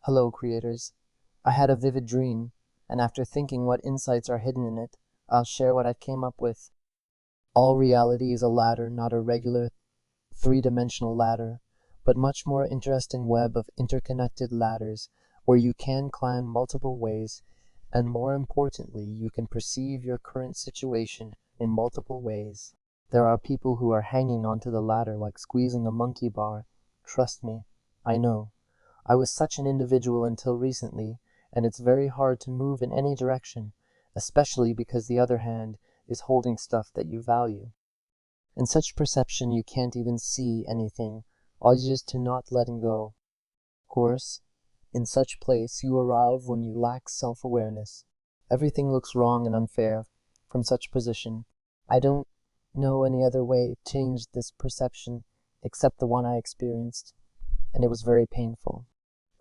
Hello, creators. I had a vivid dream, and after thinking what insights are hidden in it, I'll share what I came up with. All reality is a ladder, not a regular three-dimensional ladder, but much more interesting web of interconnected ladders where you can climb multiple ways, and more importantly, you can perceive your current situation in multiple ways. There are people who are hanging onto the ladder like squeezing a monkey bar. Trust me, I know. I was such an individual until recently, and it's very hard to move in any direction, especially because the other hand is holding stuff that you value. In such perception, you can't even see anything, all you just to not letting go. Of course, in such place you arrive when you lack self-awareness. Everything looks wrong and unfair from such position. I don't know any other way to change this perception except the one I experienced, and it was very painful.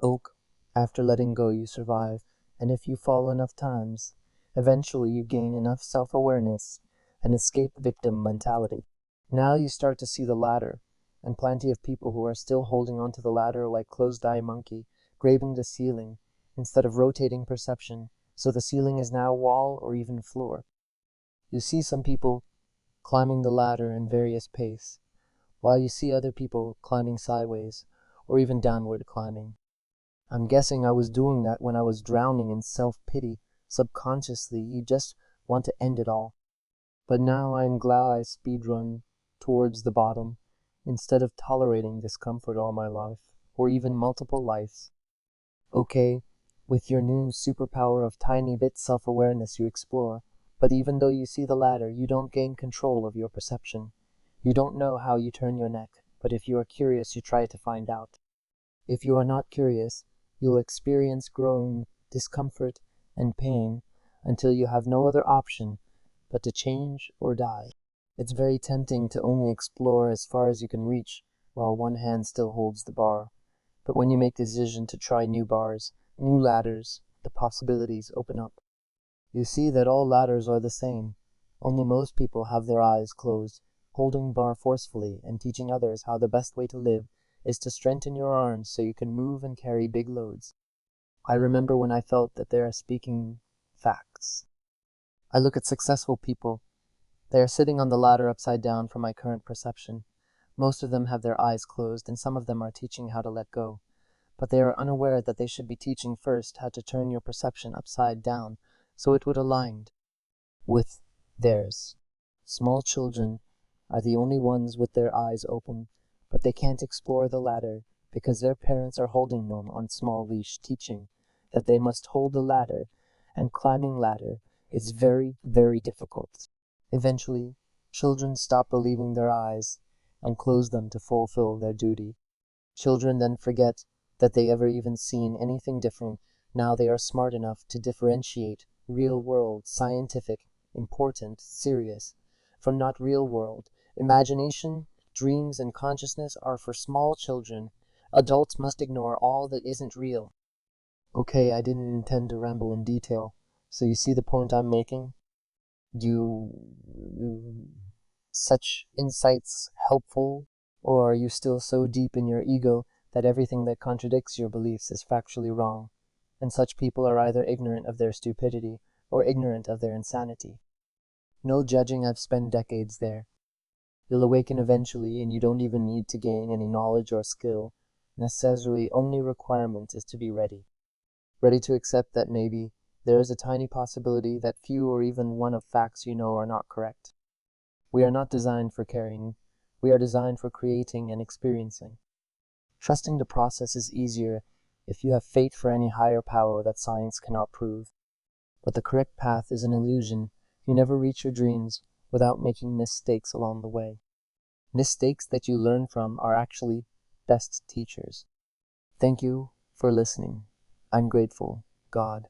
Oak, after letting go you survive, and if you fall enough times, eventually you gain enough self-awareness and escape victim mentality. Now you start to see the ladder, and plenty of people who are still holding onto the ladder like closed-eye monkey, grabbing the ceiling, instead of rotating perception, so the ceiling is now wall or even floor. You see some people climbing the ladder in various pace, while you see other people climbing sideways, or even downward climbing. I'm guessing I was doing that when I was drowning in self-pity. Subconsciously, you just want to end it all. But now I am glad I speedrun towards the bottom, instead of tolerating discomfort all my life, or even multiple lives. Okay, with your new superpower of tiny bit self-awareness you explore, but even though you see the ladder, you don't gain control of your perception. You don't know how you turn your neck, but if you are curious, you try to find out. If you are not curious, you'll experience growing discomfort and pain until you have no other option but to change or die. It's very tempting to only explore as far as you can reach while one hand still holds the bar. But when you make the decision to try new bars, new ladders, the possibilities open up. You see that all ladders are the same, only most people have their eyes closed, holding bar forcefully and teaching others how the best way to live is to strengthen your arms so you can move and carry big loads. I remember when I felt that they are speaking facts. I look at successful people. They are sitting on the ladder upside down from my current perception. Most of them have their eyes closed, and some of them are teaching how to let go. But they are unaware that they should be teaching first how to turn your perception upside down so it would align with theirs. Small children are the only ones with their eyes open, but they can't explore the ladder because their parents are holding them on small leash, teaching that they must hold the ladder, and climbing ladder is very, very difficult. Eventually, children stop relieving their eyes and close them to fulfill their duty. Children then forget that they ever even seen anything different. Now they are smart enough to differentiate real world, scientific, important, serious, from not real world. Imagination, dreams, and consciousness are for small children. Adults must ignore all that isn't real. Okay, I didn't intend to ramble in detail, so you see the point I'm making? Do such insights helpful, or are you still so deep in your ego that everything that contradicts your beliefs is factually wrong, and such people are either ignorant of their stupidity or ignorant of their insanity? No judging, I've spent decades there. You'll awaken eventually, and you don't even need to gain any knowledge or skill. Necessarily, only requirement is to be ready. Ready to accept that maybe there is a tiny possibility that few or even one of facts you know are not correct. We are not designed for carrying. We are designed for creating and experiencing. Trusting the process is easier if you have faith for any higher power that science cannot prove. But the correct path is an illusion. You never reach your dreams without making mistakes along the way. Mistakes that you learn from are actually best teachers. Thank you for listening. I'm grateful, God.